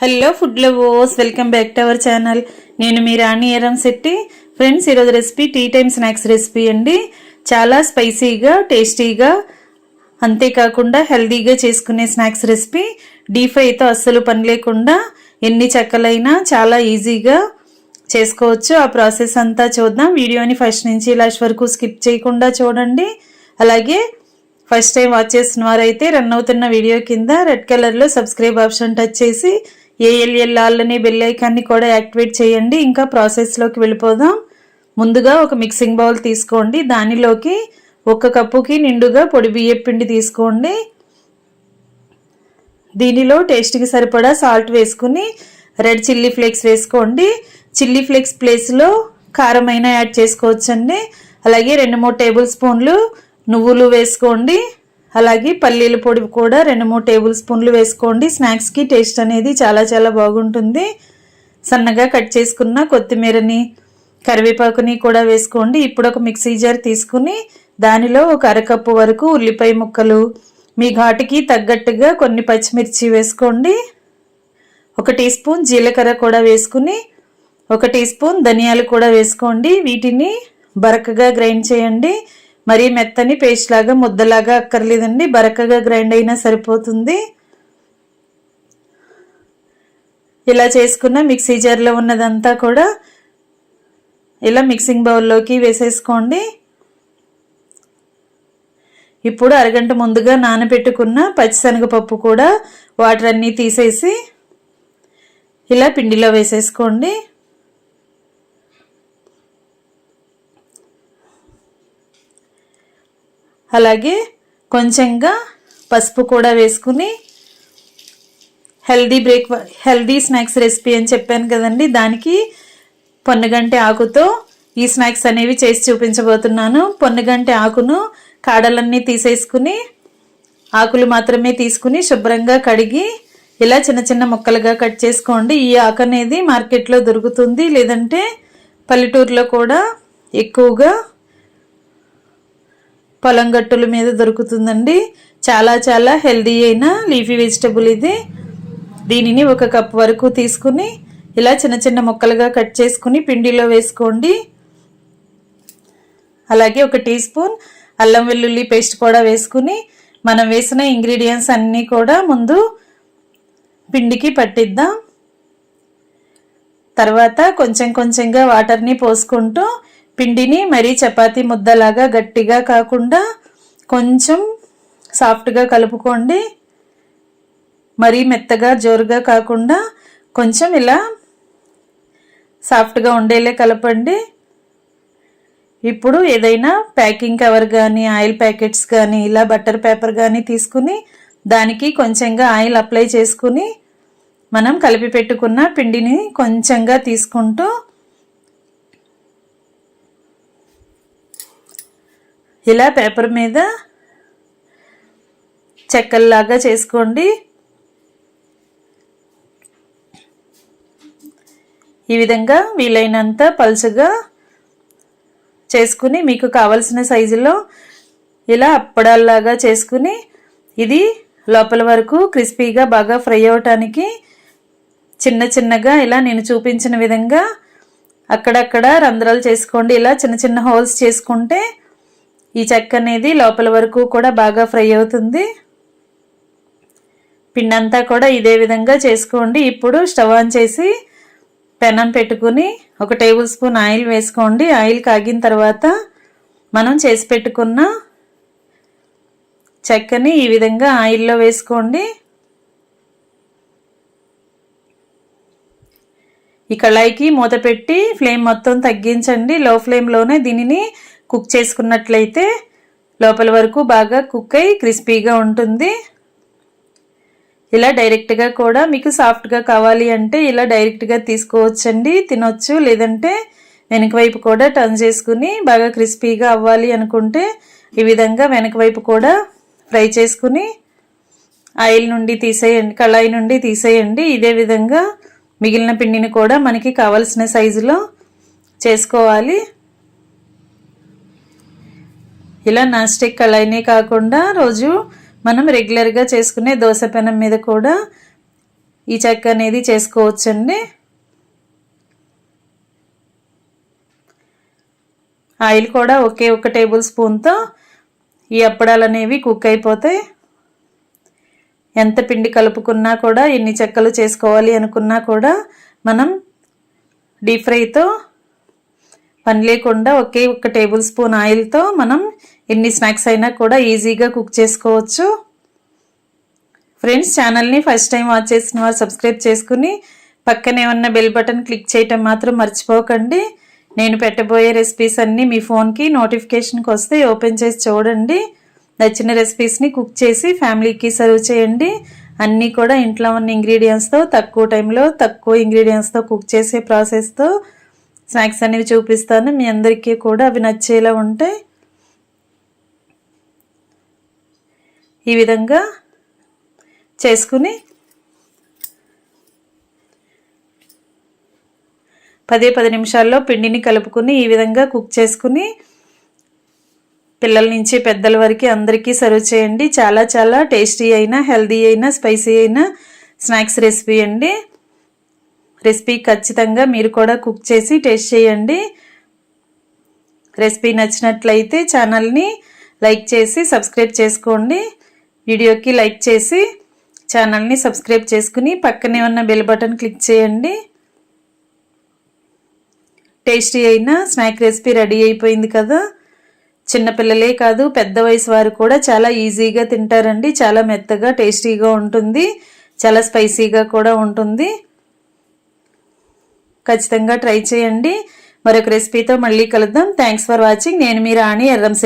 Hello food lovers, welcome back to our channel. నేను మీ Rani Eramsetti. Friends, ఈరోజు recipe tea time snacks recipe అండి. చాలా స్పైసీగా, టేస్టీగా, అంతేకాకుండా హెల్దీగా చేసుకునే స్నాక్స్ రెసిపీ. డీప్ ఫ్రైతో అస్సలు పని లేకుండా ఎన్ని చెక్కలైనా చాలా ఈజీగా చేసుకోవచ్చు. ఆ ప్రాసెస్ అంతా చూద్దాం. వీడియోని ఫస్ట్ నుంచి లాస్ట్ వరకు స్కిప్ చేయకుండా చూడండి. అలాగే ఫస్ట్ టైం వాచ్ చేస్తున్న వారైతే రన్ అవుతున్న వీడియో కింద రెడ్ కలర్లో సబ్స్క్రైబ్ ఆప్షన్ టచ్ చేసి ఏఎల్ఎల్ ఆల్ అనే బెల్ ఐకాన్ని కూడా యాక్టివేట్ చేయండి. ఇంకా ప్రాసెస్లోకి వెళ్ళిపోదాం. ముందుగా ఒక మిక్సింగ్ బౌల్ తీసుకోండి. దానిలోకి 1 కప్పుకి నిండుగా పొడి బియ్యం పిండి తీసుకోండి. దీనిలో టేస్ట్కి సరిపడా సాల్ట్ వేసుకుని రెడ్ చిల్లీ ఫ్లేక్స్ వేసుకోండి. చిల్లీ ఫ్లేక్స్ ప్లేస్లో కారమైనా యాడ్ చేసుకోవచ్చండి. అలాగే 2-3 టేబుల్ స్పూన్లు నువ్వులు వేసుకోండి. అలాగే పల్లీల పొడి కూడా 2-3 టేబుల్ స్పూన్లు వేసుకోండి. స్నాక్స్కి టేస్ట్ అనేది చాలా బాగుంటుంది. సన్నగా కట్ చేసుకున్న కొత్తిమీరని, కరివేపాకుని కూడా వేసుకోండి. ఇప్పుడు ఒక మిక్సీ జార్ తీసుకుని దానిలో ఒక అరకప్పు వరకు ఉల్లిపాయ ముక్కలు, మీ ఘాటుకి తగ్గట్టుగా కొన్ని పచ్చిమిర్చి వేసుకోండి. 1 టీ స్పూన్ జీలకర్ర కూడా వేసుకుని 1 టీ స్పూన్ ధనియాలు కూడా వేసుకోండి. వీటిని బరకగా గ్రైండ్ చేయండి. మరీ మెత్తని పేస్ట్ లాగా ముద్దలాగా అక్కర్లేదండి, బరకగా గ్రైండ్ అయినా సరిపోతుంది. ఇలా చేసుకున్న మిక్సీ జార్లో ఉన్నదంతా కూడా ఇలా మిక్సింగ్ బౌల్లోకి వేసేసుకోండి. ఇప్పుడు అరగంట ముందుగా నానబెట్టుకున్న పచ్చిశనగపప్పు కూడా వాటర్ అన్నీ తీసేసి ఇలా పిండిలో వేసేసుకోండి. అలాగే కొంచెంగా పసుపు కూడా వేసుకుని హెల్దీ స్నాక్స్ రెసిపీ అని చెప్పాను కదండి, దానికి పొన్నగంటి ఆకుతో ఈ స్నాక్స్ అనేవి చేసి చూపించబోతున్నాను. పొన్నగంటి ఆకును కాడలన్నీ తీసేసుకుని ఆకులు మాత్రమే తీసుకుని శుభ్రంగా కడిగి ఇలా చిన్న ముక్కలుగా కట్ చేసుకోండి. ఈ ఆకు అనేది మార్కెట్లో దొరుకుతుంది, లేదంటే పల్లెటూరులో కూడా ఎక్కువగా పొలం గట్టుల మీద దొరుకుతుందండి. చాలా హెల్దీ అయిన లీఫీ వెజిటబుల్ ఇది. దీనిని 1 కప్ వరకు తీసుకుని ఇలా చిన్న ముక్కలుగా కట్ చేసుకుని పిండిలో వేసుకోండి. అలాగే 1 టీ స్పూన్ అల్లం వెల్లుల్లి పేస్ట్ కూడా వేసుకుని మనం వేసిన ఇంగ్రీడియంట్స్ అన్నీ కూడా ముందు పిండికి పట్టిద్దాం. తర్వాత కొంచెంగా వాటర్ని పోసుకుంటూ పిండిని మరీ చపాతీ ముద్దలాగా గట్టిగా కాకుండా కొంచెం సాఫ్ట్గా కలుపుకోండి. మరీ మెత్తగా జోరుగా కాకుండా కొంచెం ఇలా సాఫ్ట్గా ఉండేలే కలపండి. ఇప్పుడు ఏదైనా ప్యాకింగ్ కవర్ కానీ, ఆయిల్ ప్యాకెట్స్ కానీ, ఇలా బటర్ పేపర్ కానీ తీసుకుని దానికి కొంచెంగా ఆయిల్ అప్లై చేసుకుని మనం కలిపి పెట్టుకున్న పిండిని కొంచెంగా తీసుకుంటూ ఇలా పేపర్ మీద చెక్కల్లాగా చేసుకోండి. ఈ విధంగా వీలైనంత పలుచగా చేసుకుని మీకు కావలసిన సైజులో ఇలా అప్పడాల్లాగా చేసుకుని ఇది లోపల వరకు క్రిస్పీగా బాగా ఫ్రై అవటానికి చిన్నగా ఇలా నేను చూపించిన విధంగా అక్కడక్కడ రంధ్రాలు చేసుకోండి. ఇలా చిన్న హోల్స్ చేసుకుంటే ఈ చెక్క అనేది లోపల వరకు కూడా బాగా ఫ్రై అవుతుంది. పిండి అంతా కూడా ఇదే విధంగా చేసుకోండి. ఇప్పుడు స్టవ్ ఆన్ చేసి పెనం పెట్టుకుని 1 టేబుల్ స్పూన్ ఆయిల్ వేసుకోండి. ఆయిల్ కాగిన తర్వాత మనం చేసి పెట్టుకున్న చెక్కని ఈ విధంగా ఆయిల్లో వేసుకోండి. ఈ కళాయికి మూత పెట్టి ఫ్లేమ్ మొత్తం తగ్గించండి. లో ఫ్లేమ్లోనే దీనిని కుక్ చేసుకున్నట్లయితే లోపల వరకు బాగా కుక్ అయి క్రిస్పీగా ఉంటుంది. ఇలా డైరెక్ట్గా కూడా మీకు సాఫ్ట్గా కావాలి అంటే ఇలా డైరెక్ట్గా తీసుకోవచ్చండి, తినొచ్చు. లేదంటే వెనక వైపు కూడా టర్న్ చేసుకుని బాగా క్రిస్పీగా అవ్వాలి అనుకుంటే ఈ విధంగా వెనక వైపు కూడా ఫ్రై చేసుకుని ఆయిల్ నుండి తీసేయండి, కళాయి నుండి తీసేయండి. ఇదే విధంగా మిగిలిన పిండిని కూడా మనకి కావలసిన సైజులో చేసుకోవాలి. ఇలా నాన్ స్టిక్ కళాయినే కాకుండా రోజు మనం రెగ్యులర్గా చేసుకునే దోశ పెనం మీద కూడా ఈ చెక్క అనేది చేసుకోవచ్చండి. ఆయిల్ కూడా ఒకే ఒక టేబుల్ స్పూన్తో ఈ అప్పడాలు అనేవి కుక్ అయిపోతాయి. ఎంత పిండి కలుపుకున్నా కూడా, ఎన్ని చెక్కలు చేసుకోవాలి అనుకున్నా కూడా మనం డీప్ ఫ్రైతో పని లేకుండా ఒకే ఒక టేబుల్ స్పూన్ ఆయిల్తో మనం ఎన్ని స్నాక్స్ అయినా కూడా ఈజీగా కుక్ చేసుకోవచ్చు. ఫ్రెండ్స్, ఛానల్ని ఫస్ట్ టైం వాచ్ చేసిన వారు సబ్స్క్రైబ్ చేసుకుని పక్కనే ఉన్న బెల్ బటన్ క్లిక్ చేయటం మాత్రం మర్చిపోకండి. నేను పెట్టబోయే రెసిపీస్ అన్నీ మీ ఫోన్కి నోటిఫికేషన్కి వస్తే ఓపెన్ చేసి చూడండి. నచ్చిన రెసిపీస్ని కుక్ చేసి ఫ్యామిలీకి సర్వ్ చేయండి. అన్నీ కూడా ఇంట్లో ఉన్న ఇంగ్రీడియంట్స్తో తక్కువ టైంలో తక్కువ ఇంగ్రీడియంట్స్తో కుక్ చేసే ప్రాసెస్తో స్నాక్స్ అనేవి చూపిస్తాను. మీ అందరికీ కూడా అవి నచ్చేలా ఉంటాయి. ఈ విధంగా చేసుకుని 10 నిమిషాల్లో పిండిని కలుపుకుని ఈ విధంగా కుక్ చేసుకుని పిల్లల నుంచి పెద్దల వరకు అందరికీ సర్వ్ చేయండి. చాలా చాలా టేస్టీ అయినా, హెల్దీ అయినా, స్పైసీ అయినా స్నాక్స్ రెసిపీ అండి. రెసిపీ ఖచ్చితంగా మీరు కూడా కుక్ చేసి టేస్ట్ చేయండి. రెసిపీ నచ్చినట్లయితే ఛానల్ని లైక్ చేసి సబ్స్క్రైబ్ చేసుకోండి. వీడియోకి లైక్ చేసి ఛానల్ని సబ్స్క్రైబ్ చేసుకుని పక్కనే ఉన్న బెల్ బటన్ క్లిక్ చేయండి. టేస్టీ అయిన స్నాక్ రెసిపీ రెడీ అయిపోయింది కదా. చిన్నపిల్లలే కాదు, పెద్ద వయసు వారు కూడా చాలా ఈజీగా తింటారండి. చాలా మెత్తగా టేస్టీగా ఉంటుంది, చాలా స్పైసీగా కూడా ఉంటుంది. ఖచ్చితంగా ట్రై చేయండి. మరొక రెసిపీతో మళ్ళీ కలుద్దాం. Thanks for watching. నేను మీ రాణి ఎర్రంశెట్టి.